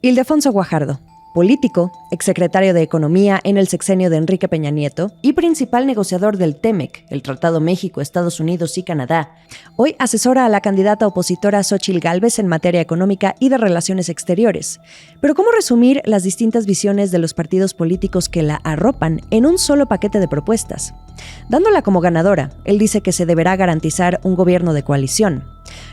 Ildefonso Guajardo, político, exsecretario de Economía en el sexenio de Enrique Peña Nieto y principal negociador del TEMEC, el Tratado México, Estados Unidos y Canadá. Hoy asesora a la candidata opositora Xóchitl Gálvez en materia económica y de relaciones exteriores. Pero ¿cómo resumir las distintas visiones de los partidos políticos que la arropan en un solo paquete de propuestas? Dándola como ganadora, él dice que se deberá garantizar un gobierno de coalición.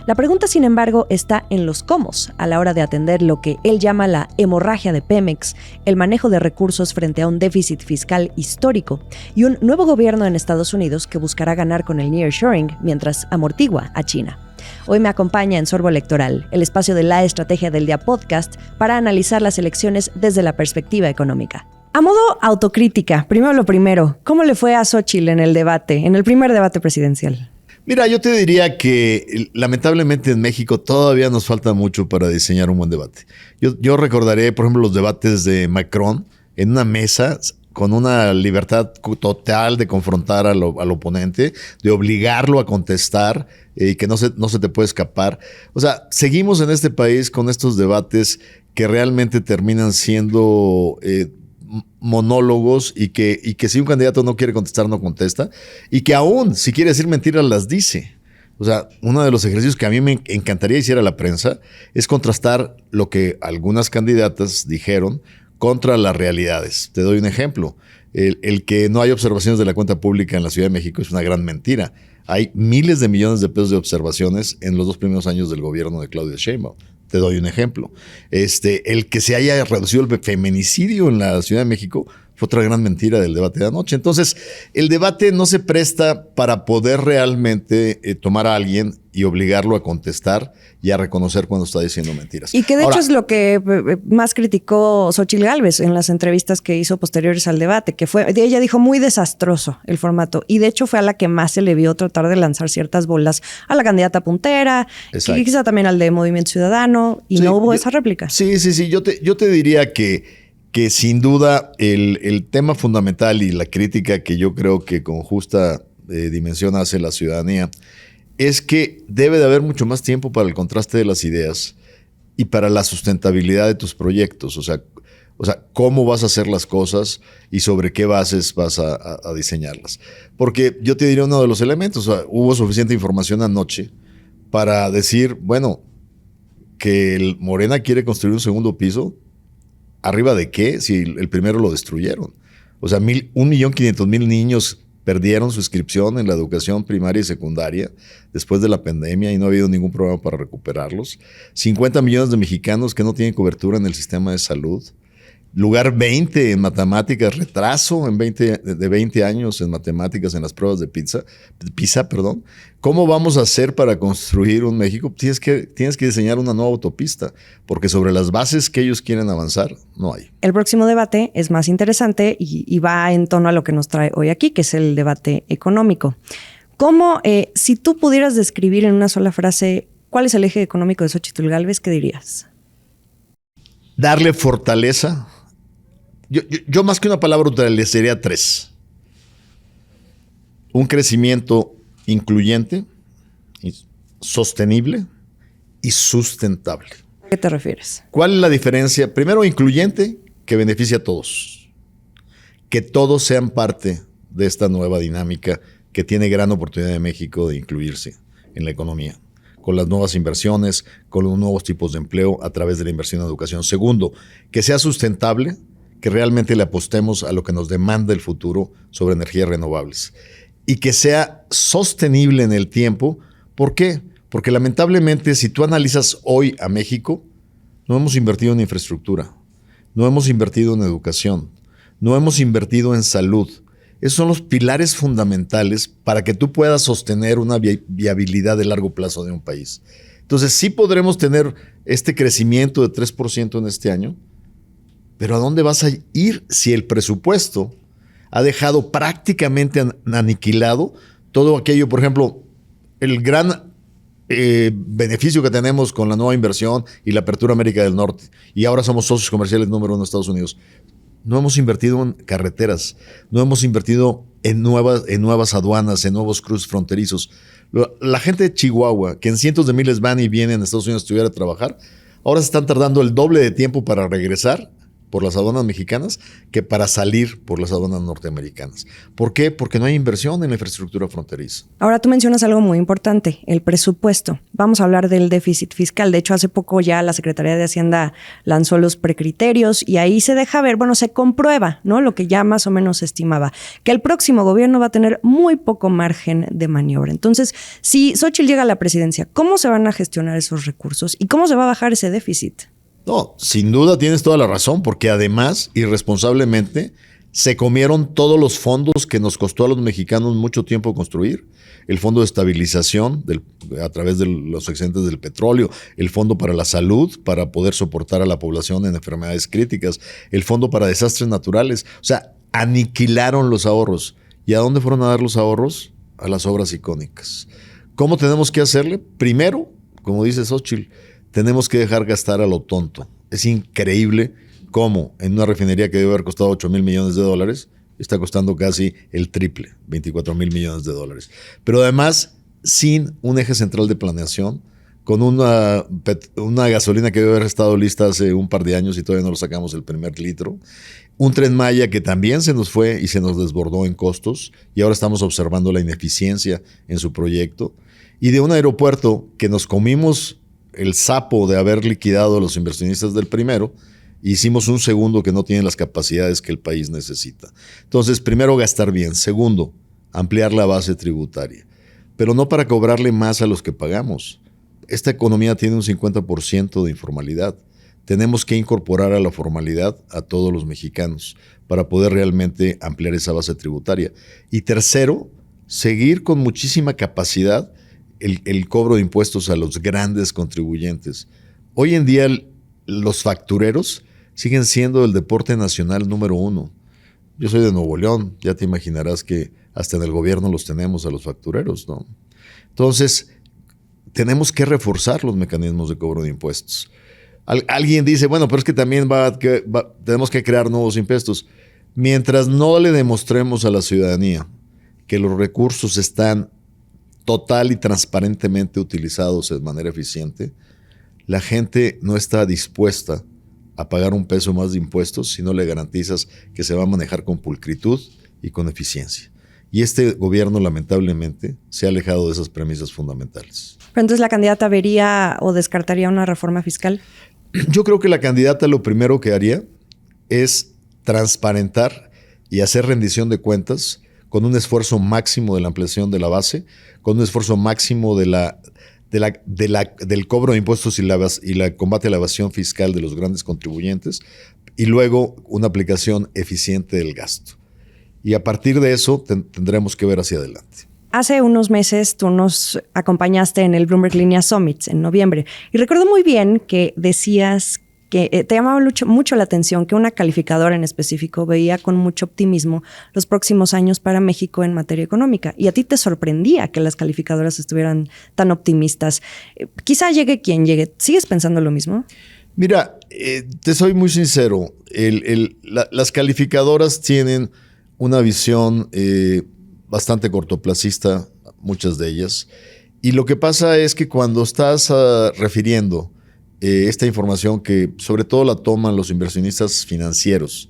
La pregunta, sin embargo, está en los cómo a la hora de atender lo que él llama la hemorragia de Pemex, el manejo de recursos frente a un déficit fiscal histórico y un nuevo gobierno en Estados Unidos que buscará ganar con el nearshoring mientras amortigua a China. Hoy me acompaña en Sorbo Electoral, el espacio de La Estrategia del Día podcast, para analizar las elecciones desde la perspectiva económica. A modo autocrítica, primero lo primero, ¿cómo le fue a Xóchitl en el primer debate presidencial? Mira, yo te diría que lamentablemente en México todavía nos falta mucho para diseñar un buen debate. Yo recordaré, por ejemplo, los debates de Macron en una mesa con una libertad total de confrontar al oponente, de obligarlo a contestar y que no se te puede escapar. O sea, seguimos en este país con estos debates que realmente terminan siendo monólogos y que si un candidato no quiere contestar, no contesta, y que aún si quiere decir mentiras, las dice. O sea, uno de los ejercicios que a mí me encantaría hiciera la prensa es contrastar lo que algunas candidatas dijeron contra las realidades. Te doy un ejemplo. El que no hay observaciones de la cuenta pública en la Ciudad de México es una gran mentira. Hay miles de millones de pesos de observaciones en los 2 primeros años del gobierno de Claudia Sheinbaum. Te doy un ejemplo. El que se haya reducido el feminicidio en la Ciudad de México fue otra gran mentira del debate de anoche. Entonces, el debate no se presta para poder realmente tomar a alguien y obligarlo a contestar y a reconocer cuando está diciendo mentiras. Y que de hecho es lo que más criticó Xóchitl Gálvez en las entrevistas que hizo posteriores al debate, que ella dijo muy desastroso el formato, y de hecho fue a la que más se le vio tratar de lanzar ciertas bolas a la candidata puntera, y quizá también al de Movimiento Ciudadano, y sí, no hubo esa réplica. Sí. Yo te diría que sin duda el tema fundamental y la crítica que yo creo que con justa dimensión hace la ciudadanía es que debe de haber mucho más tiempo para el contraste de las ideas y para la sustentabilidad de tus proyectos. O sea, cómo vas a hacer las cosas y sobre qué bases vas a diseñarlas. Porque yo te diría uno de los elementos, o sea, hubo suficiente información anoche para decir, bueno, que el Morena quiere construir un segundo piso. ¿Arriba de qué? Si el primero lo destruyeron. O sea, 1.500.000 niños perdieron su inscripción en la educación primaria y secundaria después de la pandemia y no ha habido ningún programa para recuperarlos. 50 millones de mexicanos que no tienen cobertura en el sistema de salud. Lugar 20 en matemáticas, retraso de 20 años en matemáticas en las pruebas de PISA. ¿Cómo vamos a hacer para construir un México? Tienes que diseñar una nueva autopista, porque sobre las bases que ellos quieren avanzar, no hay. El próximo debate es más interesante y va en tono a lo que nos trae hoy aquí, que es el debate económico. ¿Cómo, si tú pudieras describir en una sola frase cuál es el eje económico de Xóchitl Gálvez, qué dirías? Darle fortaleza. Yo más que una palabra utilizaría 3. Un crecimiento incluyente, sostenible y sustentable. ¿A qué te refieres? ¿Cuál es la diferencia? Primero, incluyente, que beneficia a todos. Que todos sean parte de esta nueva dinámica que tiene gran oportunidad de México de incluirse en la economía, con las nuevas inversiones, con los nuevos tipos de empleo a través de la inversión en educación. Segundo, que sea sustentable, que realmente le apostemos a lo que nos demanda el futuro sobre energías renovables y que sea sostenible en el tiempo. ¿Por qué? Porque lamentablemente si tú analizas hoy a México, no hemos invertido en infraestructura, no hemos invertido en educación, no hemos invertido en salud. Esos son los pilares fundamentales para que tú puedas sostener una viabilidad de largo plazo de un país. Entonces sí podremos tener este crecimiento de 3% en este año, pero ¿a dónde vas a ir si el presupuesto ha dejado prácticamente aniquilado todo aquello? Por ejemplo, el gran beneficio que tenemos con la nueva inversión y la apertura a América del Norte, y ahora somos socios comerciales número 1 de Estados Unidos. No hemos invertido en carreteras, no hemos invertido en nuevas aduanas, en nuevos cruces fronterizos. La gente de Chihuahua, que en cientos de miles van y vienen a Estados Unidos a estudiar, a trabajar, Ahora se están tardando el doble de tiempo para regresar por las aduanas mexicanas que para salir por las aduanas norteamericanas. ¿Por qué? Porque no hay inversión en la infraestructura fronteriza. Ahora tú mencionas algo muy importante, el presupuesto. Vamos a hablar del déficit fiscal. De hecho, hace poco ya la Secretaría de Hacienda lanzó los precriterios y ahí se deja ver, se comprueba, ¿no? Lo que ya más o menos se estimaba, que el próximo gobierno va a tener muy poco margen de maniobra. Entonces, si Xóchitl llega a la presidencia, ¿cómo se van a gestionar esos recursos y cómo se va a bajar ese déficit? No, sin duda tienes toda la razón, porque además, irresponsablemente, se comieron todos los fondos que nos costó a los mexicanos mucho tiempo construir. El Fondo de Estabilización a través de los excedentes del petróleo, el Fondo para la Salud, para poder soportar a la población en enfermedades críticas, el Fondo para Desastres Naturales. O sea, aniquilaron los ahorros. ¿Y a dónde fueron a dar los ahorros? A las obras icónicas. ¿Cómo tenemos que hacerle? Primero, como dice Xóchitl, tenemos que dejar gastar a lo tonto. Es increíble cómo en una refinería que debe haber costado 8,000 millones de dólares, está costando casi el triple, 24,000 millones de dólares. Pero además, sin un eje central de planeación, con una gasolina que debe haber estado lista hace un par de años y todavía no lo sacamos el primer litro. Un Tren Maya que también se nos fue y se nos desbordó en costos y ahora estamos observando la ineficiencia en su proyecto. Y de un aeropuerto que nos comimos el sapo de haber liquidado a los inversionistas del primero, hicimos un segundo que no tiene las capacidades que el país necesita. Entonces, primero, gastar bien. Segundo, ampliar la base tributaria. Pero no para cobrarle más a los que pagamos. Esta economía tiene un 50% de informalidad. Tenemos que incorporar a la formalidad a todos los mexicanos para poder realmente ampliar esa base tributaria. Y tercero, seguir con muchísima capacidad el cobro de impuestos a los grandes contribuyentes. Hoy en día los factureros siguen siendo el deporte nacional número 1. Yo soy de Nuevo León, ya te imaginarás que hasta en el gobierno los tenemos a los factureros, ¿no? Entonces, tenemos que reforzar los mecanismos de cobro de impuestos. Alguien dice, bueno, pero es que también tenemos que crear nuevos impuestos. Mientras no le demostremos a la ciudadanía que los recursos están total y transparentemente utilizados de manera eficiente, la gente no está dispuesta a pagar un peso más de impuestos si no le garantizas que se va a manejar con pulcritud y con eficiencia. Y este gobierno, lamentablemente, se ha alejado de esas premisas fundamentales. Pero entonces, ¿la candidata vería o descartaría una reforma fiscal? Yo creo que la candidata lo primero que haría es transparentar y hacer rendición de cuentas con un esfuerzo máximo de la ampliación de la base, con un esfuerzo máximo del cobro de impuestos y la combate a la evasión fiscal de los grandes contribuyentes, y luego una aplicación eficiente del gasto. Y a partir de eso tendremos que ver hacia adelante. Hace unos meses tú nos acompañaste en el Bloomberg Linea Summit en noviembre y recuerdo muy bien que decías que te llamaba mucho la atención que una calificadora en específico veía con mucho optimismo los próximos años para México en materia económica. Y a ti te sorprendía que las calificadoras estuvieran tan optimistas. Quizá llegue quien llegue. ¿Sigues pensando lo mismo? Mira, te soy muy sincero. Las calificadoras tienen una visión bastante cortoplacista, muchas de ellas. Y lo que pasa es que cuando estás refiriendo esta información que sobre todo la toman los inversionistas financieros,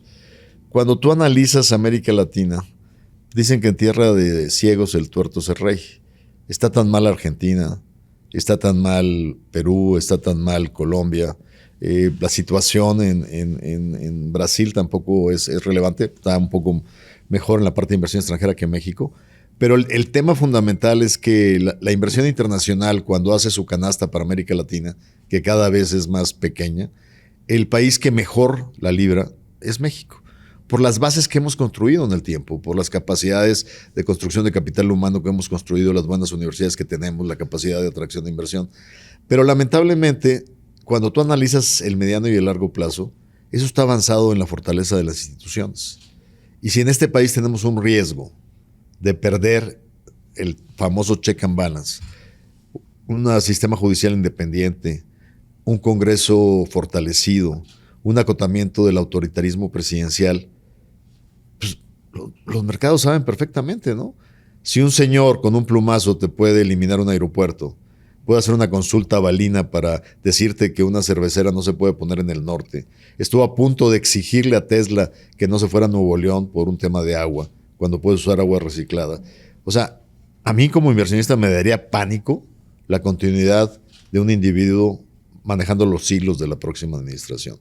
cuando tú analizas América Latina, dicen que en tierra de ciegos el tuerto es rey. Está tan mal Argentina, está tan mal Perú, está tan mal Colombia. La situación en Brasil tampoco es relevante, está un poco mejor en la parte de inversión extranjera que México. Pero el tema fundamental es que la inversión internacional, cuando hace su canasta para América Latina, que cada vez es más pequeña, el país que mejor la libra es México. Por las bases que hemos construido en el tiempo, por las capacidades de construcción de capital humano que hemos construido, las buenas universidades que tenemos, la capacidad de atracción de inversión. Pero lamentablemente, cuando tú analizas el mediano y el largo plazo, eso está avanzado en la fortaleza de las instituciones. Y si en este país tenemos un riesgo de perder el famoso check and balance, un sistema judicial independiente, un Congreso fortalecido, un acotamiento del autoritarismo presidencial, pues los mercados saben perfectamente, ¿no? Si un señor con un plumazo te puede eliminar un aeropuerto, Puedo hacer una consulta balina para decirte que una cervecera no se puede poner en el norte. Estuvo a punto de exigirle a Tesla que no se fuera a Nuevo León por un tema de agua, cuando puedes usar agua reciclada. O sea, a mí como inversionista me daría pánico la continuidad de un individuo manejando los hilos de la próxima administración.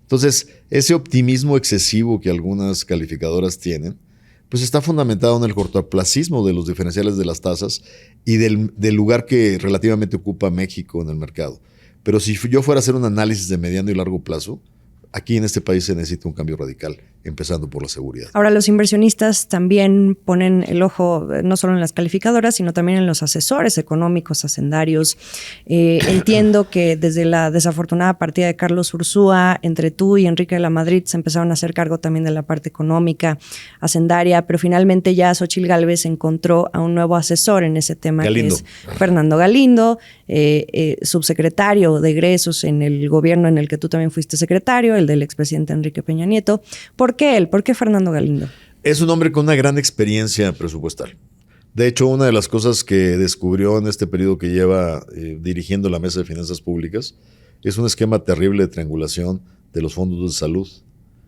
Entonces, ese optimismo excesivo que algunas calificadoras tienen, pues está fundamentado en el cortoplacismo de los diferenciales de las tasas y del lugar que relativamente ocupa México en el mercado. Pero si yo fuera a hacer un análisis de mediano y largo plazo, aquí en este país se necesita un cambio radical, empezando por la seguridad. Ahora, los inversionistas también ponen el ojo no solo en las calificadoras, sino también en los asesores económicos, hacendarios. Entiendo que desde la desafortunada partida de Carlos Ursúa, entre tú y Enrique de la Madrid se empezaron a hacer cargo también de la parte económica, hacendaria, pero finalmente ya Xóchitl Gálvez encontró a un nuevo asesor en ese tema, Galindo. que es Fernando Galindo, subsecretario de egresos en el gobierno en el que tú también fuiste secretario, el del expresidente Enrique Peña Nieto. ¿Por qué él? ¿Por qué Fernando Galindo? Es un hombre con una gran experiencia presupuestal. De hecho, una de las cosas que descubrió en este periodo que lleva dirigiendo la Mesa de Finanzas Públicas es un esquema terrible de triangulación de los fondos de salud.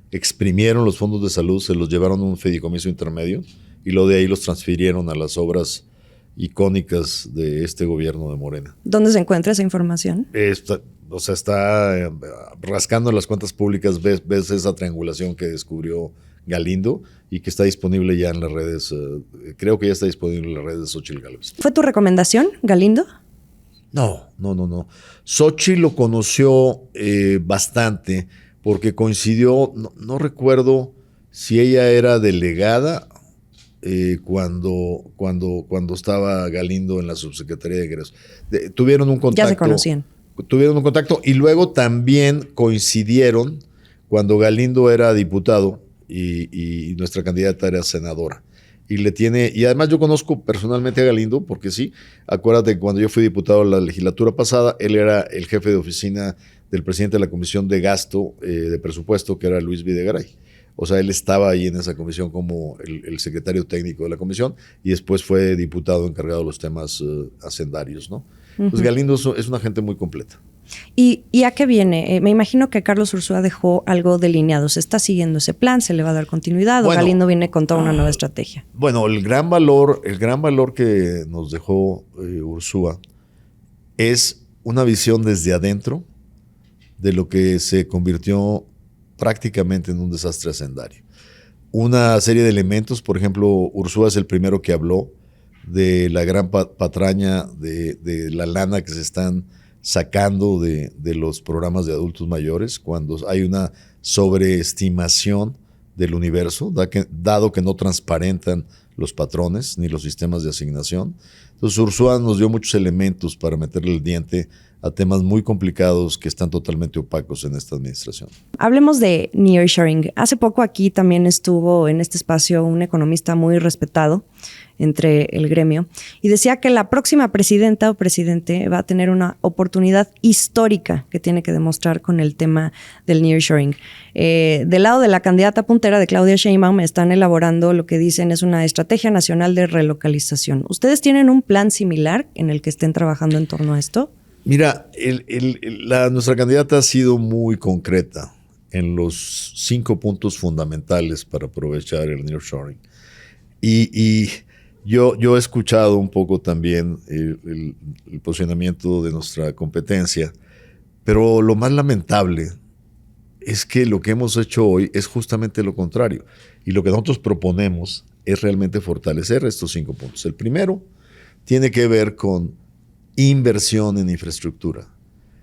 Exprimieron los fondos de salud, se los llevaron a un fideicomiso intermedio y luego de ahí los transfirieron a las obras icónicas de este gobierno de Morena. ¿Dónde se encuentra esa información? Está rascando las cuentas públicas, ves esa triangulación que descubrió Galindo y que está disponible ya en las redes, creo que ya está disponible en las redes de Xóchitl Gálvez. ¿Fue tu recomendación, Galindo? No. Xóchitl lo conoció bastante porque coincidió, no recuerdo si ella era delegada cuando estaba Galindo en la subsecretaría de egresos. Tuvieron un contacto. Ya se conocían. Tuvieron un contacto y luego también coincidieron cuando Galindo era diputado y nuestra candidata era senadora. Y además yo conozco personalmente a Galindo porque sí, acuérdate que cuando yo fui diputado en la legislatura pasada, él era el jefe de oficina del presidente de la Comisión de Gasto de Presupuesto, que era Luis Videgaray. O sea, él estaba ahí en esa comisión como el secretario técnico de la comisión y después fue diputado encargado de los temas hacendarios, ¿no? Pues Galindo es una gente muy completa. ¿Y a qué viene? Me imagino que Carlos Ursúa dejó algo delineado. ¿Se está siguiendo ese plan? ¿Se le va a dar continuidad? ¿O Galindo viene con toda una nueva estrategia? Bueno, el gran valor que nos dejó Ursúa es una visión desde adentro de lo que se convirtió prácticamente en un desastre hacendario. Una serie de elementos, por ejemplo, Ursúa es el primero que habló de la gran patraña de la lana que se están sacando de los programas de adultos mayores cuando hay una sobreestimación del universo, dado que no transparentan los patrones ni los sistemas de asignación. Entonces Ursúa nos dio muchos elementos para meterle el diente a temas muy complicados que están totalmente opacos en esta administración. Hablemos de nearshoring. Hace poco aquí también estuvo en este espacio un economista muy respetado entre el gremio y decía que la próxima presidenta o presidente va a tener una oportunidad histórica que tiene que demostrar con el tema del nearshoring. Del lado de la candidata puntera de Claudia Sheinbaum están elaborando lo que dicen es una estrategia nacional de relocalización. ¿Ustedes tienen un plan similar en el que estén trabajando en torno a esto? Mira, nuestra candidata ha sido muy concreta en los 5 puntos fundamentales para aprovechar el nearshoring. Y yo he escuchado un poco también el posicionamiento de nuestra competencia, pero lo más lamentable es que lo que hemos hecho hoy es justamente lo contrario. Y lo que nosotros proponemos es realmente fortalecer estos 5 puntos. El primero tiene que ver con inversión en infraestructura.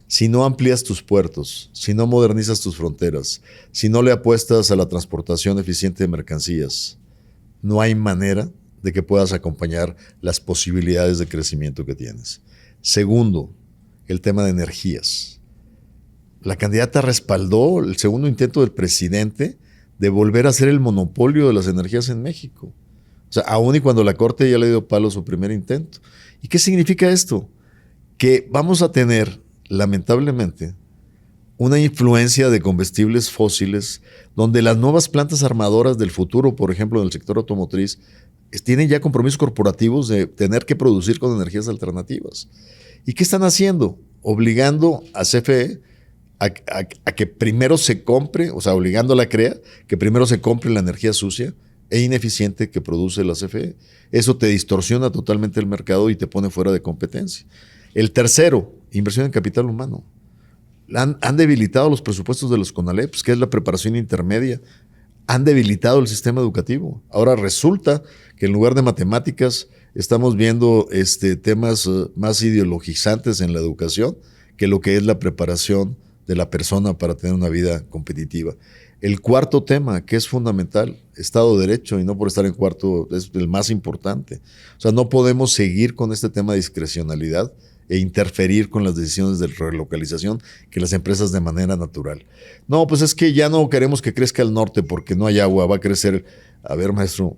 Si no amplías tus puertos, si no modernizas tus fronteras, si no le apuestas a la transportación eficiente de mercancías, no hay manera de que puedas acompañar las posibilidades de crecimiento que tienes. Segundo, el tema de energías. La candidata respaldó el segundo intento del presidente de volver a ser el monopolio de las energías en México. O sea, aún y cuando la Corte ya le dio palo a su primer intento. ¿Y qué significa esto? Que vamos a tener, lamentablemente, una influencia de combustibles fósiles donde las nuevas plantas armadoras del futuro, por ejemplo, en el sector automotriz, tienen ya compromisos corporativos de tener que producir con energías alternativas. ¿Y qué están haciendo? Obligando a CFE a que primero se compre, o sea, obligándola a CREA, que primero se compre la energía sucia e ineficiente que produce la CFE. Eso te distorsiona totalmente el mercado y te pone fuera de competencia. El tercero, inversión en capital humano. Han debilitado los presupuestos de los CONALEPs, que es la preparación intermedia. Han debilitado el sistema educativo. Ahora resulta que en lugar de matemáticas estamos viendo temas más ideologizantes en la educación que lo que es la preparación de la persona para tener una vida competitiva. El cuarto tema, que es fundamental, Estado de Derecho, y no por estar en cuarto, es el más importante. O sea, no podemos seguir con este tema de discrecionalidad e interferir con las decisiones de relocalización que las empresas de manera natural. No, pues es que ya no queremos que crezca el norte porque no hay agua, va a crecer. A ver, maestro,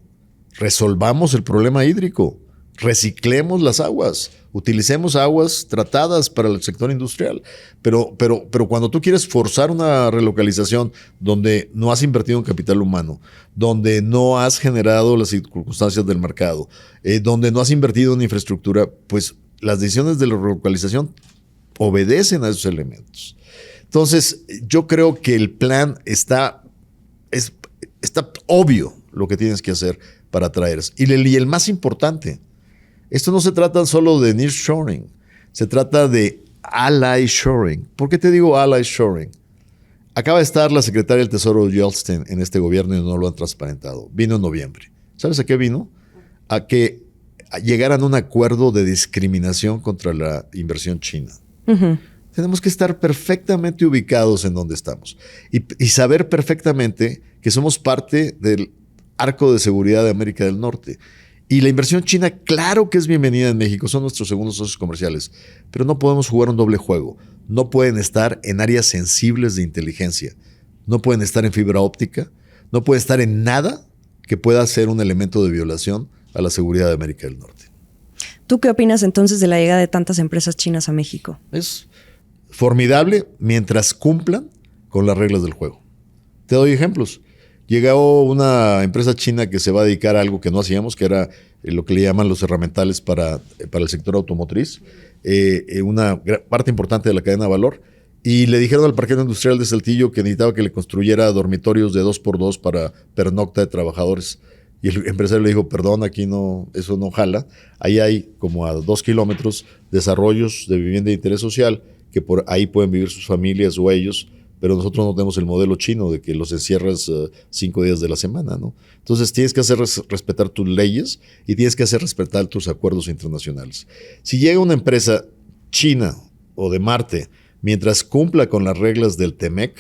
resolvamos el problema hídrico, reciclemos las aguas, utilicemos aguas tratadas para el sector industrial. Pero cuando tú quieres forzar una relocalización donde no has invertido en capital humano, donde no has generado las circunstancias del mercado, donde no has invertido en infraestructura, pues las decisiones de la relocalización obedecen a esos elementos. Entonces, yo creo que el plan está obvio lo que tienes que hacer para atraer. Y el más importante, esto no se trata solo de nearshoring, se trata de ally shoring. ¿Por qué te digo ally shoring? Acaba de estar la secretaria del Tesoro Yeltsin en este gobierno y no lo han transparentado. Vino en noviembre. ¿Sabes a qué vino? A que llegaran a un acuerdo de discriminación contra la inversión china. Uh-huh. Tenemos que estar perfectamente ubicados en donde estamos y saber perfectamente que somos parte del arco de seguridad de América del Norte. Y la inversión china, claro que es bienvenida en México, son nuestros segundos socios comerciales, pero no podemos jugar un doble juego. No pueden estar en áreas sensibles de inteligencia, no pueden estar en fibra óptica, no pueden estar en nada que pueda ser un elemento de violación a la seguridad de América del Norte. ¿Tú qué opinas entonces de la llegada de tantas empresas chinas a México? Es formidable mientras cumplan con las reglas del juego. Te doy ejemplos. Llegó una empresa china que se va a dedicar a algo que no hacíamos, que era lo que le llaman los herramientales para el sector automotriz, una parte importante de la cadena de valor, y le dijeron al parqueo industrial de Saltillo que necesitaba que le construyera dormitorios de 2x2 para pernocta de trabajadores. Y el empresario le dijo, perdón, aquí no, eso no jala. Ahí hay como a 2 kilómetros desarrollos de vivienda de interés social que por ahí pueden vivir sus familias o ellos, pero nosotros no tenemos el modelo chino de que los encierras 5 días de la semana, ¿no? Entonces tienes que hacer respetar tus leyes y tienes que hacer respetar tus acuerdos internacionales. Si llega una empresa china o de Marte mientras cumpla con las reglas del TEMEC,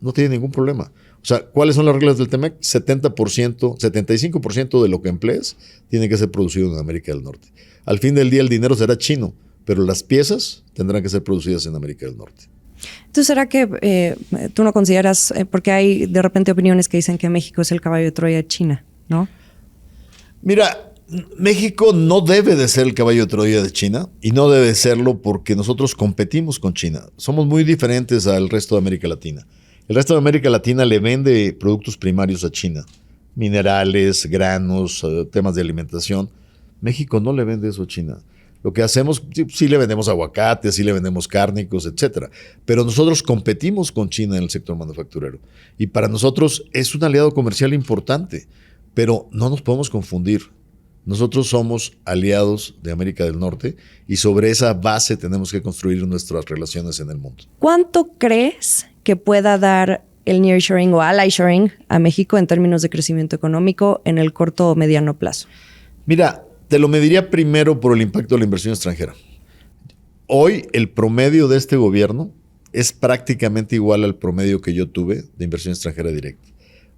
no tiene ningún problema. O sea, ¿cuáles son las reglas del TEMEC? 70%, 75% de lo que emplees tiene que ser producido en América del Norte. Al fin del día el dinero será chino, pero las piezas tendrán que ser producidas en América del Norte. Entonces, ¿será que tú no consideras, porque hay de repente opiniones que dicen que México es el caballo de Troya de China, ¿no? Mira, México no debe de ser el caballo de Troya de China y no debe serlo porque nosotros competimos con China. Somos muy diferentes al resto de América Latina. El resto de América Latina le vende productos primarios a China, minerales, granos, temas de alimentación. México no le vende eso a China. Lo que hacemos, sí le vendemos aguacate, sí le vendemos cárnicos, etcétera. Pero nosotros competimos con China en el sector manufacturero. Y para nosotros es un aliado comercial importante. Pero no nos podemos confundir. Nosotros somos aliados de América del Norte y sobre esa base tenemos que construir nuestras relaciones en el mundo. ¿Cuánto crees que pueda dar el nearshoring o ally shoring a México en términos de crecimiento económico en el corto o mediano plazo? Mira, te lo mediría primero por el impacto de la inversión extranjera. Hoy el promedio de este gobierno es prácticamente igual al promedio que yo tuve de inversión extranjera directa.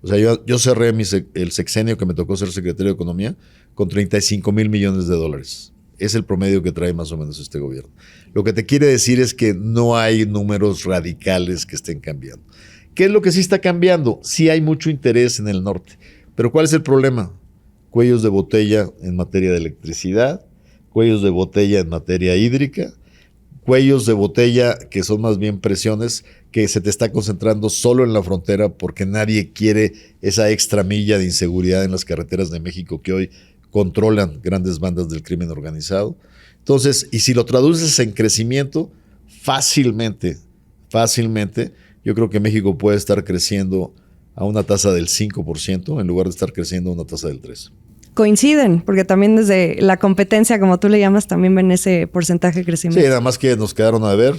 O sea, yo cerré el sexenio que me tocó ser secretario de Economía con 35 mil millones de dólares. Es el promedio que trae más o menos este gobierno. Lo que te quiere decir es que no hay números radicales que estén cambiando. ¿Qué es lo que sí está cambiando? Sí hay mucho interés en el norte. Pero ¿cuál es el problema? Cuellos de botella en materia de electricidad, cuellos de botella en materia hídrica, cuellos de botella que son más bien presiones que se te está concentrando solo en la frontera porque nadie quiere esa extra milla de inseguridad en las carreteras de México que hoy controlan grandes bandas del crimen organizado. Entonces, y si lo traduces en crecimiento, fácilmente, yo creo que México puede estar creciendo a una tasa del 5% en lugar de estar creciendo a una tasa del 3%. Coinciden, porque también desde la competencia, como tú le llamas, también ven ese porcentaje de crecimiento. Sí, nada más que nos quedaron a ver.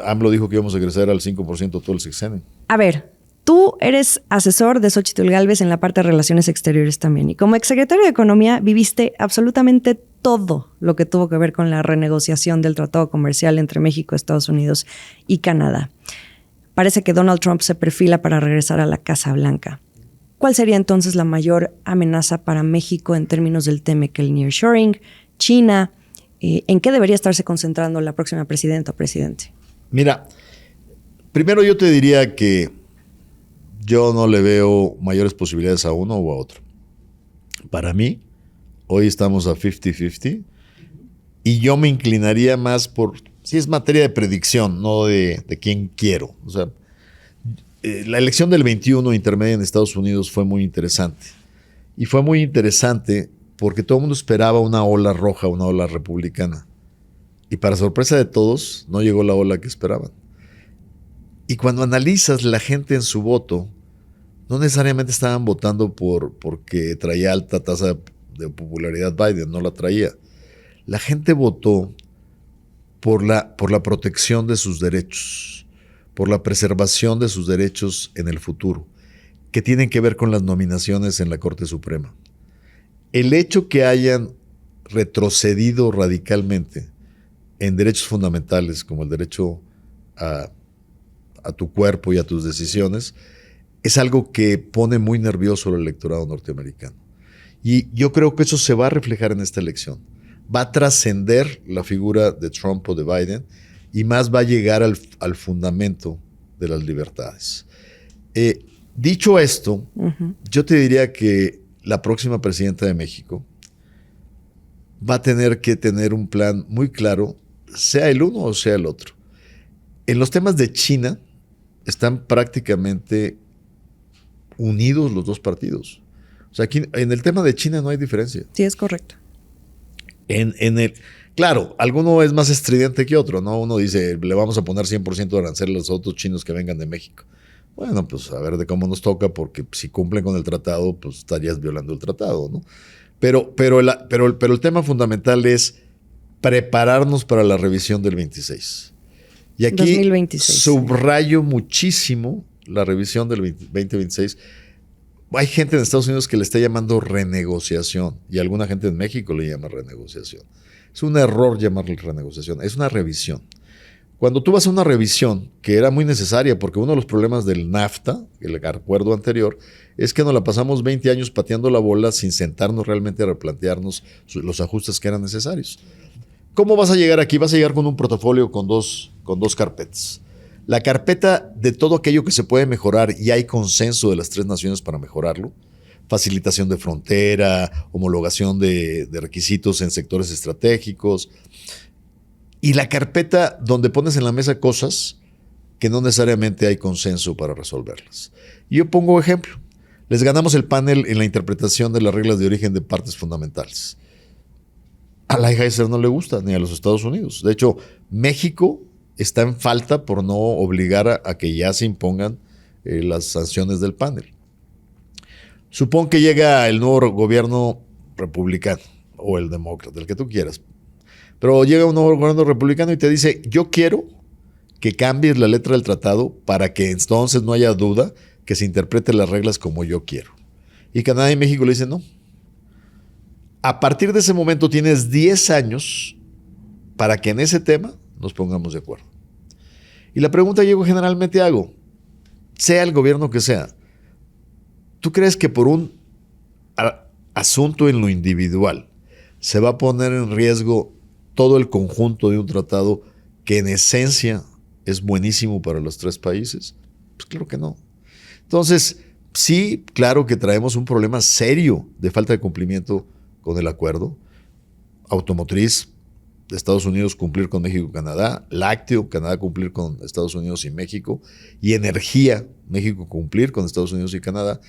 AMLO dijo que íbamos a crecer al 5% todo el sexenio. A ver, tú eres asesor de Xóchitl Gálvez en la parte de Relaciones Exteriores también. Y como exsecretario de Economía viviste absolutamente todo lo que tuvo que ver con la renegociación del tratado comercial entre México, Estados Unidos y Canadá. Parece que Donald Trump se perfila para regresar a la Casa Blanca. ¿Cuál sería entonces la mayor amenaza para México en términos del TEMEC, el nearshoring, China? ¿En qué debería estarse concentrando la próxima presidenta o presidente? Mira, primero yo te diría que yo no le veo mayores posibilidades a uno o a otro. Para mí, hoy estamos a 50-50 y yo me inclinaría más por, si es materia de predicción, no de quién quiero. O sea, la elección del 21 intermedia en Estados Unidos fue muy interesante. Y fue muy interesante porque todo el mundo esperaba una ola roja, una ola republicana. Y para sorpresa de todos, no llegó la ola que esperaban. Y cuando analizas la gente en su voto, no necesariamente estaban votando porque traía alta tasa de popularidad Biden, no la traía. La gente votó por la protección de sus derechos, por la preservación de sus derechos en el futuro, que tienen que ver con las nominaciones en la Corte Suprema. El hecho que hayan retrocedido radicalmente en derechos fundamentales, como el derecho a tu cuerpo y a tus decisiones, es algo que pone muy nervioso al electorado norteamericano. Y yo creo que eso se va a reflejar en esta elección. Va a trascender la figura de Trump o de Biden y más va a llegar al fundamento de las libertades. Dicho esto, yo te diría que la próxima presidenta de México va a tener que tener un plan muy claro, sea el uno o sea el otro. En los temas de China están prácticamente unidos los dos partidos. O sea, aquí en el tema de China no hay diferencia. Sí, es correcto. Claro, alguno es más estridente que otro, ¿no? Uno dice, le vamos a poner 100% de arancel a los otros chinos que vengan de México. Bueno, pues a ver de cómo nos toca, porque si cumplen con el tratado, pues estarías violando el tratado, ¿no? Pero el tema fundamental es prepararnos para la revisión del 26. Y aquí 2026, subrayo muchísimo la revisión del 2026. Hay gente en Estados Unidos que le está llamando renegociación y alguna gente en México le llama renegociación. Es un error llamarle renegociación, es una revisión. Cuando tú vas a una revisión, que era muy necesaria, porque uno de los problemas del NAFTA, el acuerdo anterior, es que nos la pasamos 20 años pateando la bola sin sentarnos realmente a replantearnos los ajustes que eran necesarios. ¿Cómo vas a llegar aquí? Vas a llegar con un portafolio con dos carpetas. La carpeta de todo aquello que se puede mejorar y hay consenso de las tres naciones para mejorarlo. Facilitación de frontera, homologación de requisitos en sectores estratégicos. Y la carpeta donde pones en la mesa cosas que no necesariamente hay consenso para resolverlas. Y yo pongo ejemplo. Les ganamos el panel en la interpretación de las reglas de origen de partes fundamentales. A la Heiser no le gusta, ni a los Estados Unidos. De hecho, México está en falta por no obligar a que ya se impongan las sanciones del panel. Supón que llega el nuevo gobierno republicano o el demócrata, el que tú quieras. Pero llega un nuevo gobierno republicano y te dice, yo quiero que cambies la letra del tratado para que entonces no haya duda que se interpreten las reglas como yo quiero. Y Canadá y México le dicen no. A partir de ese momento tienes 10 años para que en ese tema nos pongamos de acuerdo. Y la pregunta que yo generalmente hago, sea el gobierno que sea, ¿tú crees que por un asunto en lo individual se va a poner en riesgo todo el conjunto de un tratado que en esencia es buenísimo para los tres países? Pues claro que no. Entonces, sí, claro que traemos un problema serio de falta de cumplimiento con el acuerdo. Automotriz, Estados Unidos cumplir con México y Canadá. Lácteo, Canadá cumplir con Estados Unidos y México. Y energía, México cumplir con Estados Unidos y Canadá.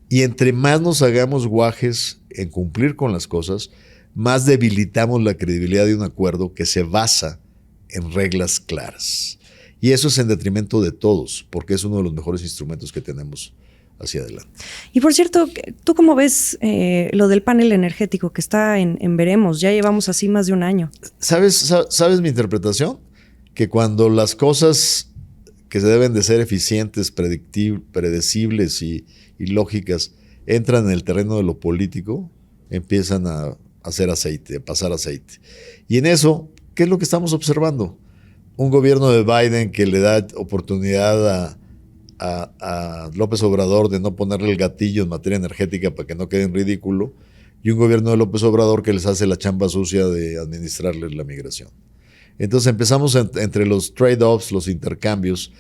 Y entre más nos hagamos guajes en cumplir con las cosas, más debilitamos la credibilidad de un acuerdo que se basa en reglas claras. Y eso es en detrimento de todos, porque es uno de los mejores instrumentos que tenemos hacia adelante. Y por cierto, ¿tú cómo ves lo del panel energético que está en veremos? Ya llevamos así más de un año. ¿Sabes mi interpretación? Que cuando las cosas que se deben de ser eficientes, predecibles y lógicas entran en el terreno de lo político, empiezan a hacer aceite, a pasar aceite. Y en eso, ¿qué es lo que estamos observando? Un gobierno de Biden que le da oportunidad a López Obrador de no ponerle el gatillo en materia energética para que no quede en ridículo, y un gobierno de López Obrador que les hace la chamba sucia de administrarles la migración. Entonces empezamos entre los trade-offs, los intercambios,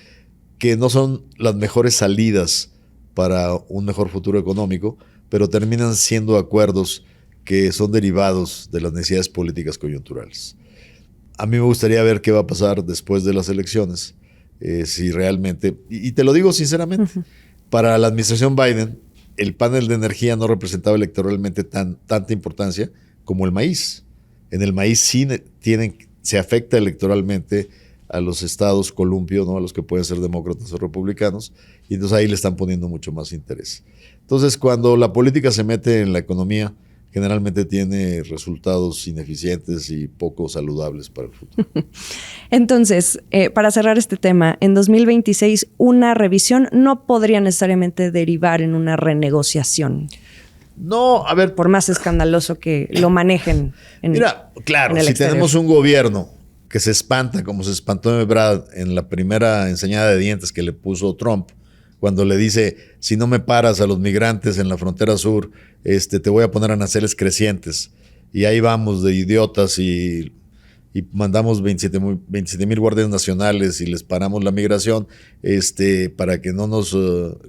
que no son las mejores salidas para un mejor futuro económico, pero terminan siendo acuerdos que son derivados de las necesidades políticas coyunturales. A mí me gustaría ver qué va a pasar después de las elecciones, si realmente, y te lo digo sinceramente, para la administración Biden, el panel de energía no representaba electoralmente tanta importancia como el maíz. En el maíz sí se afecta electoralmente a los estados columpio, ¿no? A los que pueden ser demócratas o republicanos, y entonces ahí le están poniendo mucho más interés. Entonces, cuando la política se mete en la economía, generalmente tiene resultados ineficientes y poco saludables para el futuro. Entonces, para cerrar este tema, en 2026 una revisión no podría necesariamente derivar en una renegociación. No, a ver. Por más escandaloso que lo manejen. Mira, claro, si exterior. Tenemos un gobierno que se espanta, como se espantó Ebrard en la primera enseñada de dientes que le puso Trump, cuando le dice, si no me paras a los migrantes en la frontera sur, te voy a poner aranceles crecientes. Y ahí vamos de idiotas y mandamos 27,000 guardias nacionales y les paramos la migración para que no nos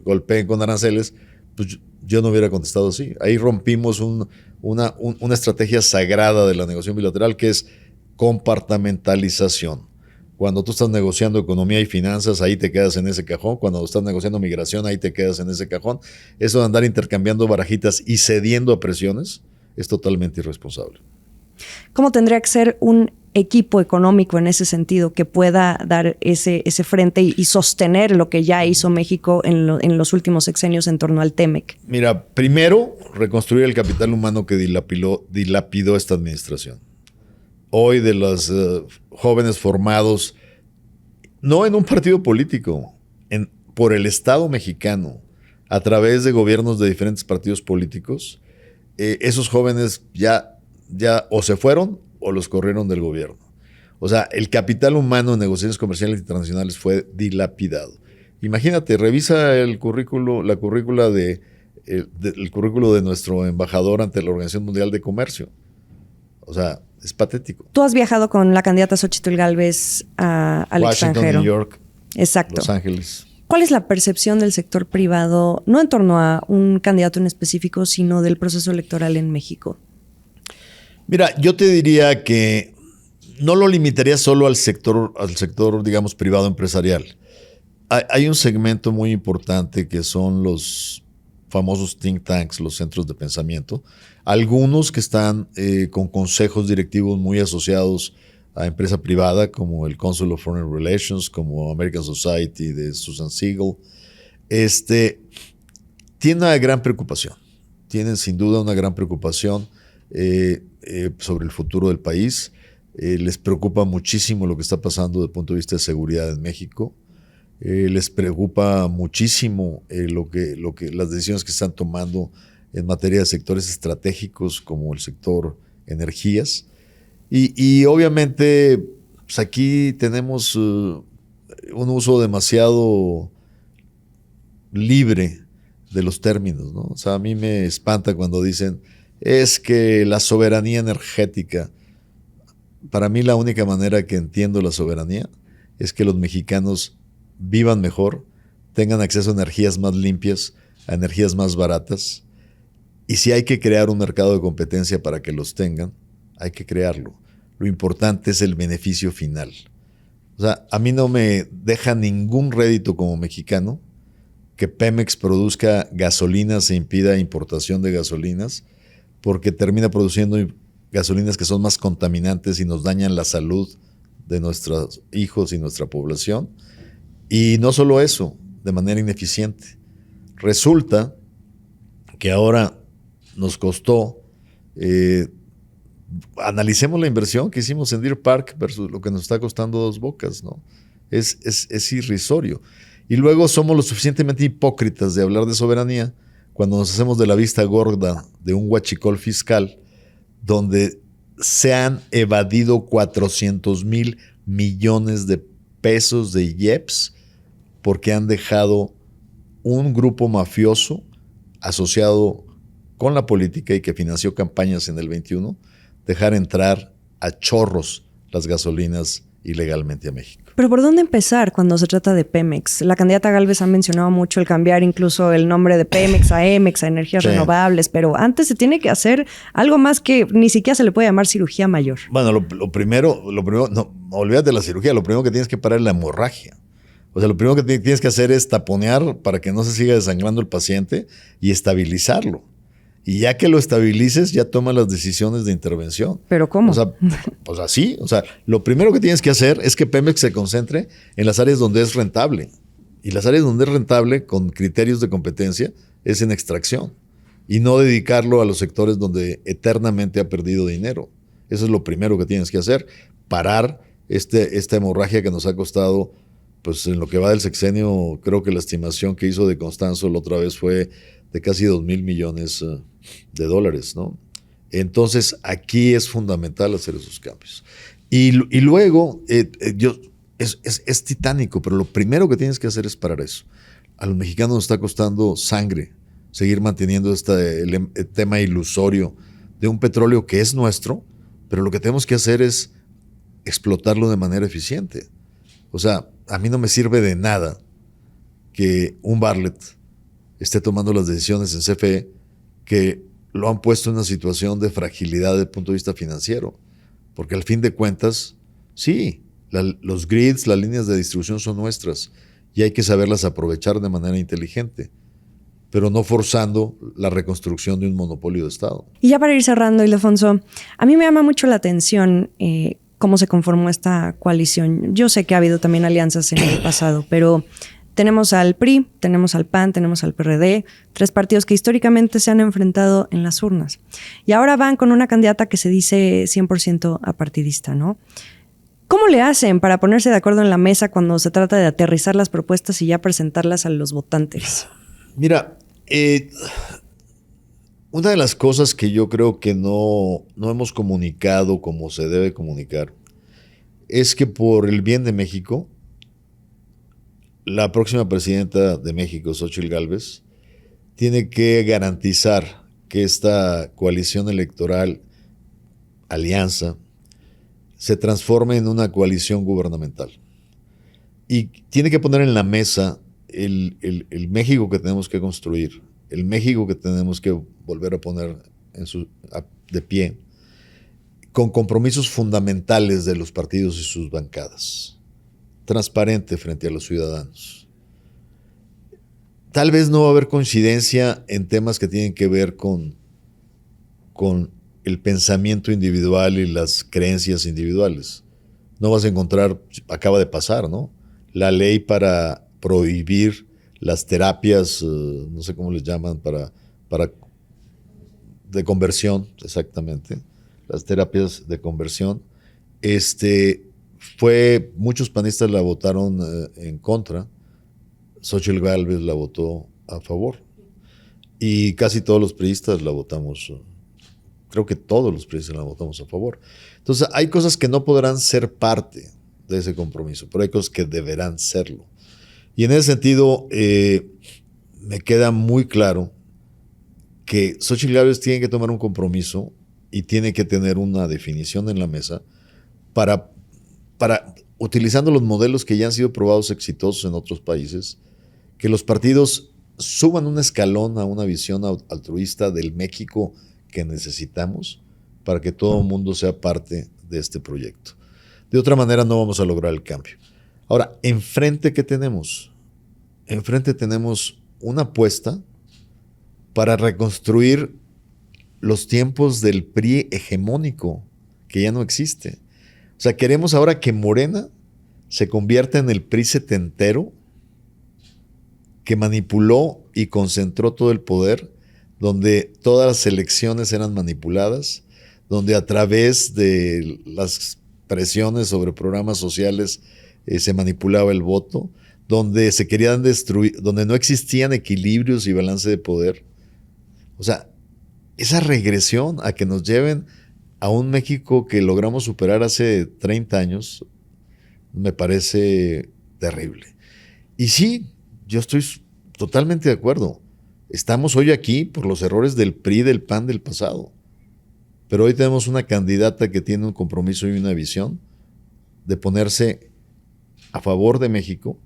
golpeen con aranceles, pues yo no hubiera contestado así. Ahí rompimos una estrategia sagrada de la negociación bilateral, que es compartamentalización. Cuando tú estás negociando economía y finanzas, ahí te quedas en ese cajón. Cuando estás negociando migración, ahí te quedas en ese cajón. Eso de andar intercambiando barajitas y cediendo a presiones es totalmente irresponsable. ¿Cómo tendría que ser un equipo económico en ese sentido que pueda dar ese frente y sostener lo que ya hizo México en los últimos sexenios en torno al TEMEC? Mira, primero, reconstruir el capital humano que dilapidó esta administración. Hoy de los jóvenes formados, no en un partido político, por el Estado mexicano, a través de gobiernos de diferentes partidos políticos, esos jóvenes ya o se fueron o los corrieron del gobierno. O sea, el capital humano en negociaciones comerciales internacionales fue dilapidado. Imagínate, revisa el currículo de nuestro embajador ante la Organización Mundial de Comercio. O sea, es patético. Tú has viajado con la candidata Xóchitl Gálvez al Washington, extranjero. New York, exacto. Los Ángeles. ¿Cuál es la percepción del sector privado, no en torno a un candidato en específico, sino del proceso electoral en México? Mira, yo te diría que no lo limitaría solo al sector, digamos, privado empresarial. Hay un segmento muy importante que son los famosos think tanks, los centros de pensamiento. Algunos que están con consejos directivos muy asociados a empresa privada, como el Council of Foreign Relations, como American Society de Susan Siegel, tienen una gran preocupación. Tienen sin duda una gran preocupación sobre el futuro del país. Les preocupa muchísimo lo que está pasando desde el punto de vista de seguridad en México. Les preocupa muchísimo las decisiones que están tomando en materia de sectores estratégicos como el sector energías. Y obviamente pues aquí tenemos un uso demasiado libre de los términos, ¿no? O sea, a mí me espanta cuando dicen es que la soberanía energética. Para mí la única manera que entiendo la soberanía es que los mexicanos vivan mejor, tengan acceso a energías más limpias, a energías más baratas. Y si hay que crear un mercado de competencia para que los tengan, hay que crearlo. Lo importante es el beneficio final. O sea, a mí no me deja ningún rédito como mexicano que Pemex produzca gasolinas e impida importación de gasolinas, porque termina produciendo gasolinas que son más contaminantes y nos dañan la salud de nuestros hijos y nuestra población. Y no solo eso, de manera ineficiente. Resulta que ahora nos costó, analicemos la inversión que hicimos en Deer Park versus lo que nos está costando Dos Bocas, ¿no? Es irrisorio. Y luego somos lo suficientemente hipócritas de hablar de soberanía cuando nos hacemos de la vista gorda de un huachicol fiscal donde se han evadido 400,000 millones de pesos de IEPS porque han dejado un grupo mafioso asociado con la política y que financió campañas en el 21, dejar entrar a chorros las gasolinas ilegalmente a México. Pero ¿por dónde empezar cuando se trata de Pemex? La candidata Gálvez ha mencionado mucho el cambiar incluso el nombre de Pemex a Emex, a energías renovables, pero antes se tiene que hacer algo más que ni siquiera se le puede llamar cirugía mayor. Bueno, lo primero, no olvídate de la cirugía, lo primero que tienes que parar es la hemorragia. O sea, lo primero que tienes que hacer es taponear para que no se siga desangrando el paciente y estabilizarlo. Y ya que lo estabilices, ya toma las decisiones de intervención. ¿Pero cómo? O sea, pues así. O sea, lo primero que tienes que hacer es que Pemex se concentre en las áreas donde es rentable. Y las áreas donde es rentable, con criterios de competencia, es en extracción. Y no dedicarlo a los sectores donde eternamente ha perdido dinero. Eso es lo primero que tienes que hacer. Parar esta hemorragia que nos ha costado, pues en lo que va del sexenio, creo que la estimación que hizo de Constanzo la otra vez fue de casi 2,000 millones de dólares, ¿no? Entonces, aquí es fundamental hacer esos cambios. Y luego, es titánico, pero lo primero que tienes que hacer es parar eso. A los mexicanos nos está costando sangre seguir manteniendo el tema ilusorio de un petróleo que es nuestro, pero lo que tenemos que hacer es explotarlo de manera eficiente. O sea, a mí no me sirve de nada que un Bartlett esté tomando las decisiones en CFE que lo han puesto en una situación de fragilidad desde el punto de vista financiero. Porque al fin de cuentas, sí, los grids, las líneas de distribución son nuestras y hay que saberlas aprovechar de manera inteligente, pero no forzando la reconstrucción de un monopolio de Estado. Y ya para ir cerrando, Ildefonso, a mí me llama mucho la atención cómo se conformó esta coalición. Yo sé que ha habido también alianzas en el pasado, pero tenemos al PRI, tenemos al PAN, tenemos al PRD, 3 partidos que históricamente se han enfrentado en las urnas. Y ahora van con una candidata que se dice 100% apartidista, ¿no? ¿Cómo le hacen para ponerse de acuerdo en la mesa cuando se trata de aterrizar las propuestas y ya presentarlas a los votantes? Mira, una de las cosas que yo creo que no hemos comunicado como se debe comunicar es que por el bien de México, la próxima presidenta de México, Xóchitl Gálvez, tiene que garantizar que esta coalición electoral, alianza, se transforme en una coalición gubernamental. Y tiene que poner en la mesa el México que tenemos que construir, el México que tenemos que volver a poner de pie, con compromisos fundamentales de los partidos y sus bancadas. Transparente frente a los ciudadanos. Tal vez no va a haber coincidencia en temas que tienen que ver con el pensamiento individual y las creencias individuales. No vas a encontrar, acaba de pasar, ¿no? La ley para prohibir las terapias, no sé cómo les llaman, de conversión, exactamente, las terapias de conversión, muchos panistas la votaron en contra, Xóchitl Gálvez la votó a favor y casi todos los priistas la votamos, creo que todos los priistas la votamos a favor. Entonces hay cosas que no podrán ser parte de ese compromiso, pero hay cosas que deberán serlo. Y en ese sentido me queda muy claro que Xóchitl Gálvez tiene que tomar un compromiso y tiene que tener una definición en la mesa para utilizando los modelos que ya han sido probados exitosos en otros países, que los partidos suban un escalón a una visión altruista del México que necesitamos para que todo el mundo sea parte de este proyecto. De otra manera no vamos a lograr el cambio. Ahora, enfrente, ¿qué tenemos? Enfrente tenemos una apuesta para reconstruir los tiempos del PRI hegemónico, que ya no existe. O sea, queremos ahora que Morena se convierta en el PRI setentero, que manipuló y concentró todo el poder, donde todas las elecciones eran manipuladas, donde a través de las presiones sobre programas sociales se manipulaba el voto, donde se querían destruir, donde no existían equilibrios y balance de poder. O sea, esa regresión a que nos lleven a un México que logramos superar hace 30 años, me parece terrible. Y sí, yo estoy totalmente de acuerdo. Estamos hoy aquí por los errores del PRI, del PAN del pasado. Pero hoy tenemos una candidata que tiene un compromiso y una visión de ponerse a favor de México,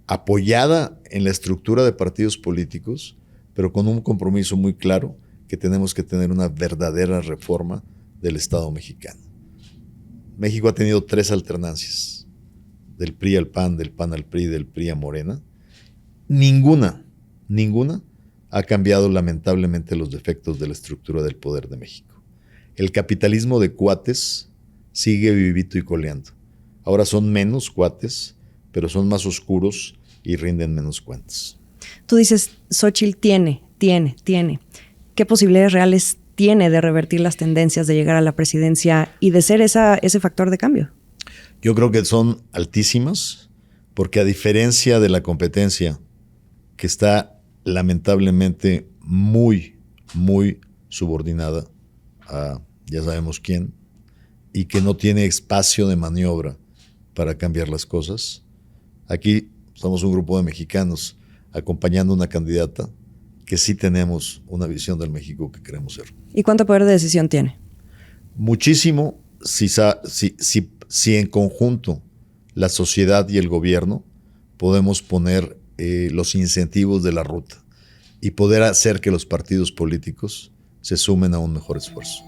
apoyada en la estructura de partidos políticos, pero con un compromiso muy claro que tenemos que tener una verdadera reforma del Estado mexicano. México ha tenido 3 alternancias, del PRI al PAN, del PAN al PRI, del PRI a Morena. Ninguna ha cambiado lamentablemente los defectos de la estructura del poder de México. El capitalismo de cuates sigue vivito y coleando. Ahora son menos cuates, pero son más oscuros y rinden menos cuentas. Tú dices, Xóchitl tiene. ¿Qué posibilidades reales tiene de revertir las tendencias, de llegar a la presidencia y de ser ese factor de cambio? Yo creo que son altísimas, porque a diferencia de la competencia, que está lamentablemente muy subordinada a ya sabemos quién, y que no tiene espacio de maniobra para cambiar las cosas, aquí somos un grupo de mexicanos acompañando a una candidata que sí tenemos una visión del México que queremos ser. ¿Y cuánto poder de decisión tiene? Muchísimo, si en conjunto la sociedad y el gobierno podemos poner los incentivos de la ruta y poder hacer que los partidos políticos se sumen a un mejor esfuerzo.